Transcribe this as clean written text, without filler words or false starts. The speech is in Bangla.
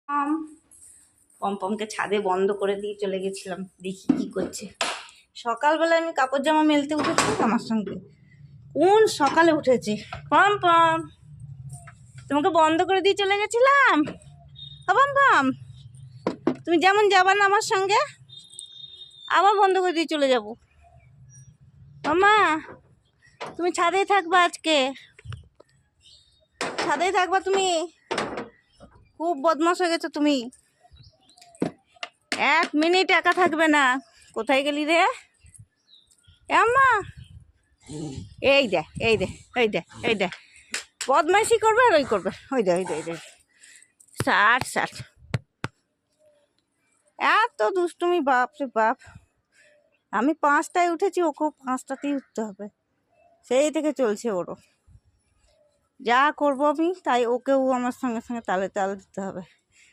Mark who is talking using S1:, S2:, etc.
S1: আম পমপমকে ছাদে বন্ধ করে দিয়ে চলে গেছিলাম, দেখি কি করছে। সকালবেলা আমি কাপড় জামা মেলতে উঠেছি আমার সঙ্গে, কোন সকালে উঠেছে। পমপম, তোমাকে বন্ধ করে দিয়ে চলে গেছিলাম। পমপম, তুমি যেমন যাবা না আমার সঙ্গে, আবার বন্ধ করে দিয়ে চলে যাব। মামা, তুমি ছাদেই থাকবা, আজকে ছাদেই থাকবা তুমি। খুব বদমাশ হয়ে গেছো তুমি, 1 মিনিট একা থাকবে না। কোথায় গেলি রে আম্মা? এই দে, এই দে, এই দে, এই দে, বদমাইশি করবে আর ওই করবে। ওই দে, ওই দে, ওই দে, 60 এত দুষ্টুমি, বাপ রে বাপ। আমি 5টায় উঠেছি, ওকেও 5টাতেই উঠতে হবে। সেই থেকে চলছে ওরও। যা করবো আমি তাই ওকেও আমার সঙ্গে সঙ্গে তালে তাল দিতে হবে।